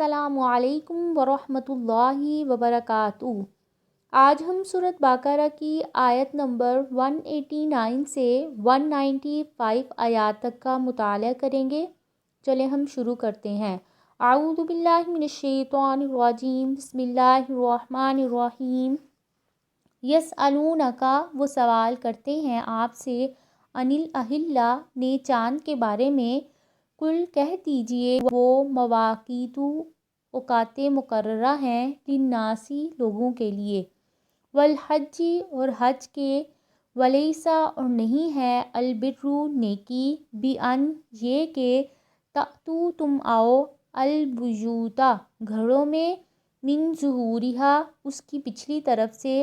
السلام علیکم ورحمۃ اللہ وبرکاتہ۔ آج ہم سورۃ بقرہ کی آیت نمبر 189 سے 195 آیات تک کا مطالعہ کریں گے۔ چلیں ہم شروع کرتے ہیں۔ اعوذ باللہ من الشیطان الرجیم، بسم اللہ الرحمن الرحیم۔ یسألونک، وہ سوال کرتے ہیں آپ سے، عن الاہلہ، نے چاند کے بارے میں، کل کہہ دیجئے، وہ مواقیت، اوقات مقررہ ہیں، للناسی، لوگوں کے لیے، والحج، اور حج کے، ولیس، اور نہیں ہے، البر، نیکی، بان، یہ کہ، تأتوا، تم آؤ، البیوت، گھروں میں، من ظہورہا، اس کی پچھلی طرف سے،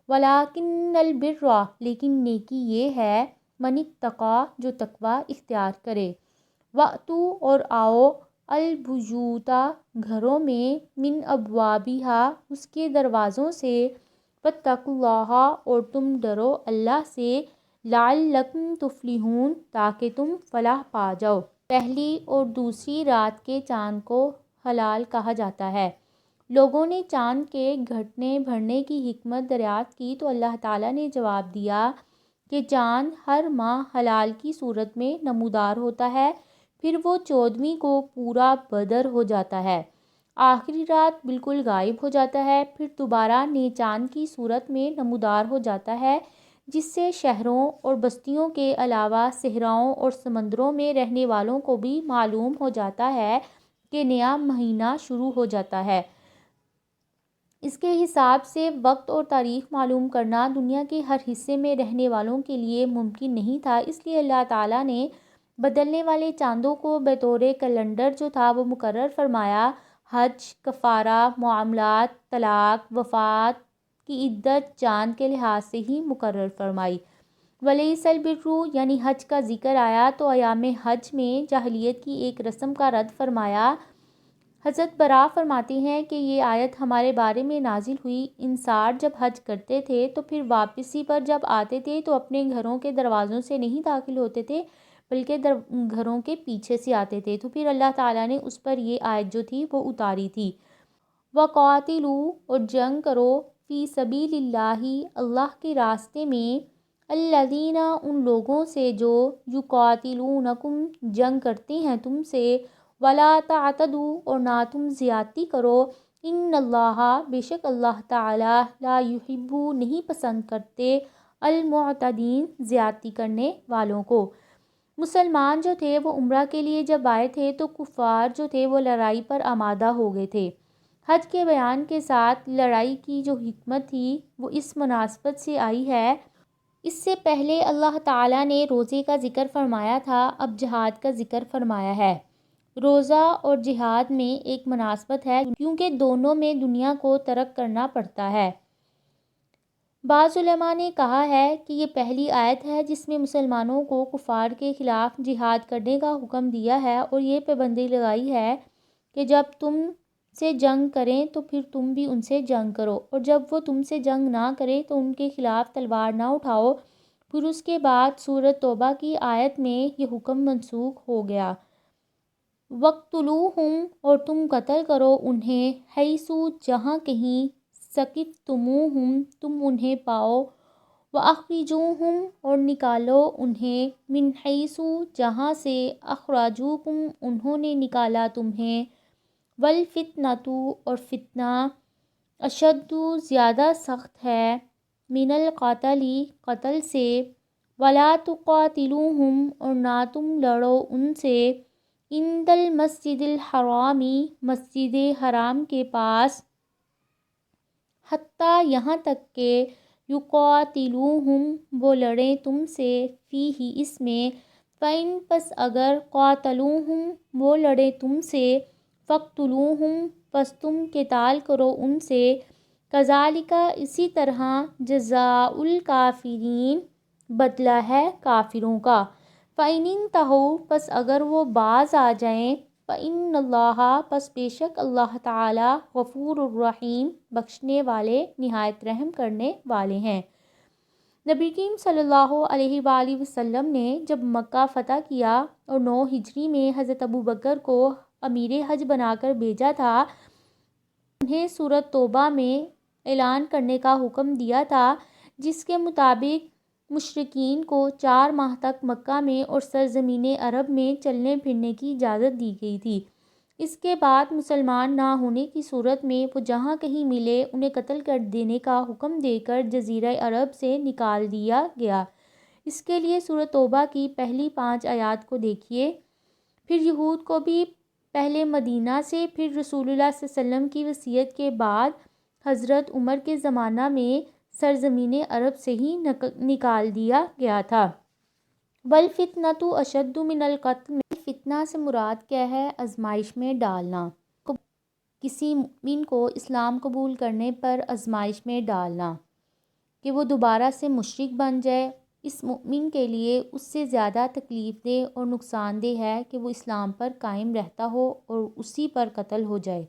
ولکن البر، لیکن نیکی یہ ہے، من اتقی، جو تقوی اختیار کرے، واتوا، اور آؤ، البیوت، گھروں میں، من ابوابہا، اس کے دروازوں سے، واتقوا اللہ، اور تم ڈرو اللہ سے، لعلکم تفلحون، تاکہ تم فلاح پا جاؤ۔ پہلی اور دوسری رات کے چاند کو حلال کہا جاتا ہے۔ لوگوں نے چاند کے گھٹنے بڑھنے کی حکمت دریافت کی تو اللہ تعالیٰ نے جواب دیا کہ چاند ہر ماہ ہلال کی صورت میں نمودار ہوتا ہے، پھر وہ 14ویں کو پورا بدر ہو جاتا ہے، آخری رات بالکل غائب ہو جاتا ہے، پھر دوبارہ نیچاند کی صورت میں نمودار ہو جاتا ہے، جس سے شہروں اور بستیوں کے علاوہ صحراؤں اور سمندروں میں رہنے والوں کو بھی معلوم ہو جاتا ہے کہ نیا مہینہ شروع ہو جاتا ہے۔ اس کے حساب سے وقت اور تاریخ معلوم کرنا دنیا کے ہر حصے میں رہنے والوں کے لیے ممکن نہیں تھا، اس لیے اللہ تعالیٰ نے بدلنے والے چاندوں کو بطور کیلنڈر جو تھا وہ مقرر فرمایا۔ حج، کفارہ، معاملات، طلاق، وفات کی عدت چاند کے لحاظ سے ہی مقرر فرمائی۔ ولیس البر، یعنی حج کا ذکر آیا تو ایام حج میں جاہلیت کی ایک رسم کا رد فرمایا۔ حضرت برا فرماتے ہیں کہ یہ آیت ہمارے بارے میں نازل ہوئی، انصار جب حج کرتے تھے تو پھر واپسی پر جب آتے تھے تو اپنے گھروں کے دروازوں سے نہیں داخل ہوتے تھے بلکہ گھروں کے پیچھے سے آتے تھے، تو پھر اللہ تعالیٰ نے اس پر یہ آیت جو تھی وہ اتاری تھی۔ وَقَاتِلُوا، اور جنگ کرو، فی سبیل اللہ، اللہ کے راستے میں، الذین، ان لوگوں سے جو، یقاتلونکم، جنگ کرتے ہیں تم سے، ولا تعتدوا، اور نہ تم زیادتی کرو، ان اللہ، بے شک اللہ تعالیٰ، لا یحب، نہیں پسند کرتے، المعتدین، زیادتی کرنے والوں کو۔ مسلمان جو تھے وہ عمرہ کے لیے جب آئے تھے تو کفار جو تھے وہ لڑائی پر آمادہ ہو گئے تھے۔ حج کے بیان کے ساتھ لڑائی کی جو حکمت تھی وہ اس مناسبت سے آئی ہے۔ اس سے پہلے اللہ تعالیٰ نے روزے کا ذکر فرمایا تھا، اب جہاد کا ذکر فرمایا ہے۔ روزہ اور جہاد میں ایک مناسبت ہے کیونکہ دونوں میں دنیا کو ترک کرنا پڑتا ہے۔ بعض علماء نے کہا ہے کہ یہ پہلی آیت ہے جس میں مسلمانوں کو کفار کے خلاف جہاد کرنے کا حکم دیا ہے اور یہ پابندی لگائی ہے کہ جب تم سے جنگ کریں تو پھر تم بھی ان سے جنگ کرو، اور جب وہ تم سے جنگ نہ کریں تو ان کے خلاف تلوار نہ اٹھاؤ۔ پھر اس کے بعد سورۃ توبہ کی آیت میں یہ حکم منسوخ ہو گیا۔ وَاقْتُلُوهُمْ، اور تم قتل کرو انہیں، حیث، جہاں کہیں، ثقفتموہم، تم انہیں پاؤ، وَأَخْرِجُوہم، اور نکالو انہیں، من حیث، جہاں سے، اخرجوکم، انہوں نے نکالا تمہیں، والفتنۃ، اور فتنہ، اشد، زیادہ سخت ہے، من القتل، قتل سے، ولا تقاتلوہم، اور نہ تم لڑو ان سے، عند المسجد الحرام، مسجد حرام کے پاس، حتیٰ، یہاں تک کہ، یقاتلوہم، وہ لڑیں تم سے، فیہ، اس میں، فإن، پس اگر، قاتلوہم، وہ لڑیں تم سے، فاقتلوہم، پس تم قتال کرو ان سے، کذالک، اسی طرح، جزاء الکافرین، بدلہ ہے کافروں کا، فإن انتہوا، پس اگر وہ باز آ جائیں، فإن اللہ، پس بے شک اللہ تعالیٰ، غفور الرحیم، بخشنے والے، نہایت رحم کرنے والے ہیں۔ نبی کریم صلی اللہ علیہ وآلہ وسلم نے جب مکہ فتح کیا اور 9 ہجری میں حضرت ابوبکر کو امیر حج بنا کر بھیجا تھا، انہیں سورۃ توبہ میں اعلان کرنے کا حکم دیا تھا، جس کے مطابق مشرکین کو 4 ماہ تک مکہ میں اور سرزمین عرب میں چلنے پھرنے کی اجازت دی گئی تھی۔ اس کے بعد مسلمان نہ ہونے کی صورت میں وہ جہاں کہیں ملے انہیں قتل کر دینے کا حکم دے کر جزیرہ عرب سے نکال دیا گیا۔ اس کے لیے سورۃ توبہ کی پہلی 5 آیات کو دیکھیے۔ پھر یہود کو بھی پہلے مدینہ سے، پھر رسول اللہ صلی اللہ علیہ وسلم کی وصیت کے بعد حضرت عمر کے زمانہ میں سرزمین عرب سے ہی نکال دیا گیا تھا۔ وَالْفِتْنَةُ أَشَدُّ مِنَ الْقَتْلِ، فتنہ سے مراد کیا ہے؟ آزمائش میں ڈالنا، کسی مومن کو اسلام قبول کرنے پر آزمائش میں ڈالنا کہ وہ دوبارہ سے مشرک بن جائے، اس مومن کے لیے اس سے زیادہ تکلیف دہ اور نقصان دہ ہے کہ وہ اسلام پر قائم رہتا ہو اور اسی پر قتل ہو جائے،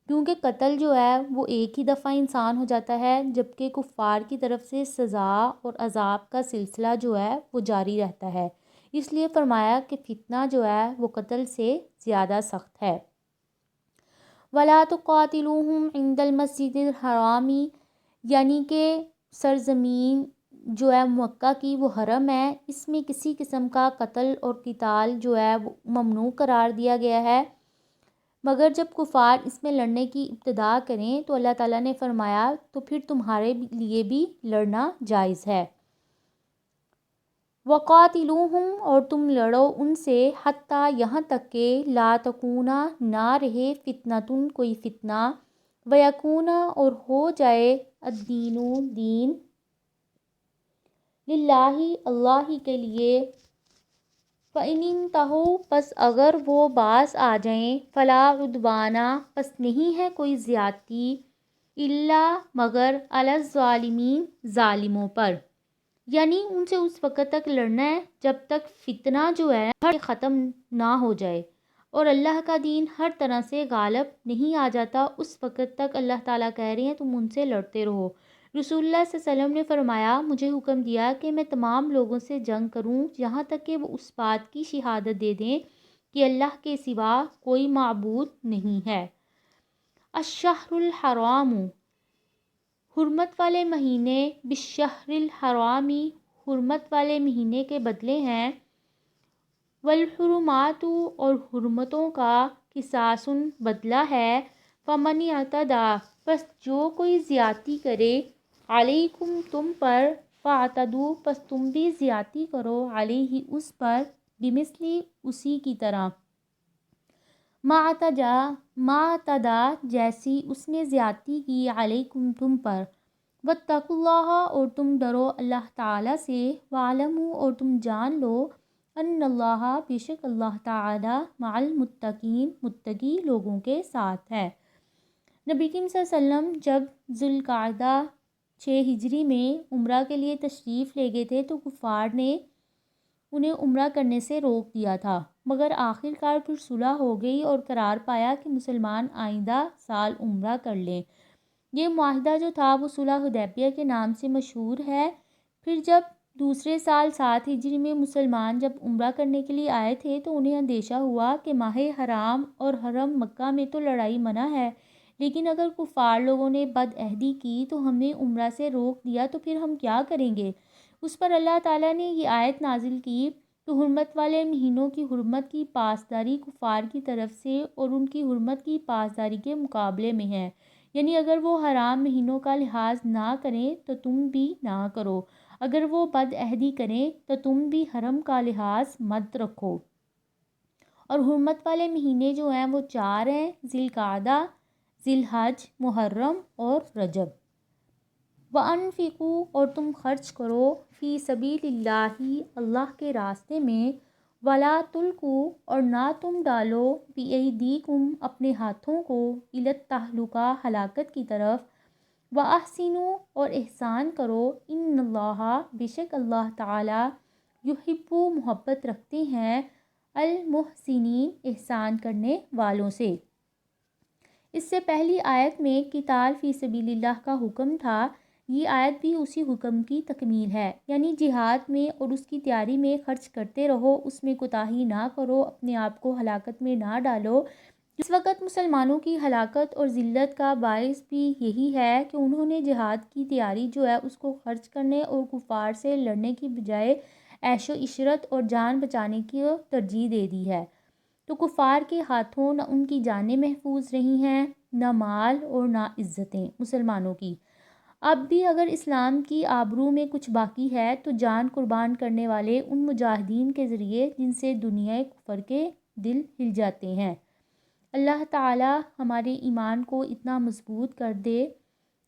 کیونکہ قتل جو ہے وہ ایک ہی دفعہ انسان ہو جاتا ہے، جبکہ کفار کی طرف سے سزا اور عذاب کا سلسلہ جو ہے وہ جاری رہتا ہے۔ اس لیے فرمایا کہ فتنہ جو ہے وہ قتل سے زیادہ سخت ہے۔ وَلَا تُقَاتِلُوهُمْ عِنْدَ الْمَسْجِدِ الْحَرَامِ، یعنی کہ سرزمین جو ہے مکہ کی وہ حرم ہے، اس میں کسی قسم کا قتل اور قتال جو ہے وہ ممنوع قرار دیا گیا ہے، مگر جب کفار اس میں لڑنے کی ابتدا کریں تو اللہ تعالیٰ نے فرمایا تو پھر تمہارے لیے بھی لڑنا جائز ہے۔ وَقَاتِلُوهُمْ، اور تم لڑو ان سے، حتیٰ یہاں تک کہ لا تکونا، نہ رہے، فتنۃ، کوئی فتنہ، ویکونا، اور ہو جائے، الدین، دین، للہ، اللہ ہی کے لیے، فَإِنِ انتہوا، پس اگر وہ باز آ جائیں، فلا عدوان، پس نہیں ہے کوئی زیادتی، الا مگر، علی الظالمین، ظالموں پر، یعنی ان سے اس وقت تک لڑنا ہے جب تک فتنہ جو ہے ختم نہ ہو جائے اور اللہ کا دین ہر طرح سے غالب نہیں آ جاتا، اس وقت تک اللہ تعالیٰ کہہ رہے ہیں تم ان سے لڑتے رہو۔ رسول اللہ صلی اللہ علیہ وسلم نے فرمایا، مجھے حکم دیا کہ میں تمام لوگوں سے جنگ کروں یہاں تک کہ وہ اس بات کی شہادت دے دیں کہ اللہ کے سوا کوئی معبود نہیں ہے۔ الشہر الحرام، حرمت والے مہینے، بالشہر الحرامی، حرمت والے مہینے کے بدلے ہیں، والحرمات، اور حرمتوں کا، قصاص، بدلہ ہے، فمن اعتدی، پس جو کوئی زیادتی کرے، علیکم، تم پر، فاعتدوا، پس تم بھی زیادتی کرو، علیہ، اس پر، بمثل، اسی کی طرح، ما اعتدی، جیسی اس نے زیادتی کی، علیکم، تم پر، واتقوا اللہ، اور تم ڈرو اللہ تعالیٰ سے، واعلموا، اور تم جان لو، ان اللہ، بے شک اللہ تعالیٰ، مع المتقین، متقی لوگوں کے ساتھ ہے۔ نبی کریم صلی اللہ علیہ وسلم جب ذوالقعدہ 6 ہجری میں عمرہ کے لیے تشریف لے گئے تھے تو کفار نے انہیں عمرہ کرنے سے روک دیا تھا، مگر آخر کار پھر صلح ہو گئی اور قرار پایا کہ مسلمان آئندہ سال عمرہ کر لیں۔ یہ معاہدہ جو تھا وہ صلح حدیبیہ کے نام سے مشہور ہے۔ پھر جب دوسرے سال 7 ہجری میں مسلمان جب عمرہ کرنے کے لیے آئے تھے تو انہیں اندیشہ ہوا کہ ماہ حرام اور حرم مکہ میں تو لڑائی منع ہے، لیکن اگر کفار لوگوں نے بد عہدی کی تو ہمیں عمرہ سے روک دیا تو پھر ہم کیا کریں گے؟ اس پر اللہ تعالیٰ نے یہ آیت نازل کی کہ حرمت والے مہینوں کی حرمت کی پاسداری کفار کی طرف سے اور ان کی حرمت کی پاسداری کے مقابلے میں ہے، یعنی اگر وہ حرام مہینوں کا لحاظ نہ کریں تو تم بھی نہ کرو، اگر وہ بد عہدی کریں تو تم بھی حرم کا لحاظ مت رکھو۔ اور حرمت والے مہینے جو ہیں وہ 4 ہیں، ذی القعدہ، ذی الحج، محرم اور رجب۔ وَأَنفِقُوا، اور تم خرچ کرو، فی سبیل اللہ، اللہ کے راستے میں، وَلَا تُلْقُوا، اور نہ تم ڈالو، بِأَیْدِیکُم، اپنے ہاتھوں کو، إِلَى التَّہْلُکَۃ، ہلاکت کی طرف، وَأَحْسِنُوا، اور احسان کرو، إِنَّ اللَّهَ، بے شک اللہ تعالیٰ، یحب، محبت رکھتے ہیں، المحسنین، احسان کرنے والوں سے۔ اس سے پہلی آیت میں قتال فی سبیل اللہ کا حکم تھا، یہ آیت بھی اسی حکم کی تکمیل ہے، یعنی جہاد میں اور اس کی تیاری میں خرچ کرتے رہو، اس میں کوتاہی نہ کرو، اپنے آپ کو ہلاکت میں نہ ڈالو۔ اس وقت مسلمانوں کی ہلاکت اور ذلت کا باعث بھی یہی ہے کہ انہوں نے جہاد کی تیاری جو ہے اس کو خرچ کرنے اور کفار سے لڑنے کی بجائے عیش و عشرت اور جان بچانے کی ترجیح دے دی ہے، تو کفار کے ہاتھوں نہ ان کی جانیں محفوظ رہی ہیں، نہ مال اور نہ عزتیں مسلمانوں کی۔ اب بھی اگر اسلام کی آبرو میں کچھ باقی ہے تو جان قربان کرنے والے ان مجاہدین کے ذریعے جن سے دنیا کفر کے دل ہل جاتے ہیں۔ اللہ تعالی ہمارے ایمان کو اتنا مضبوط کر دے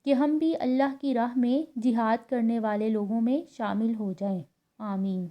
کہ ہم بھی اللہ کی راہ میں جہاد کرنے والے لوگوں میں شامل ہو جائیں۔ آمین۔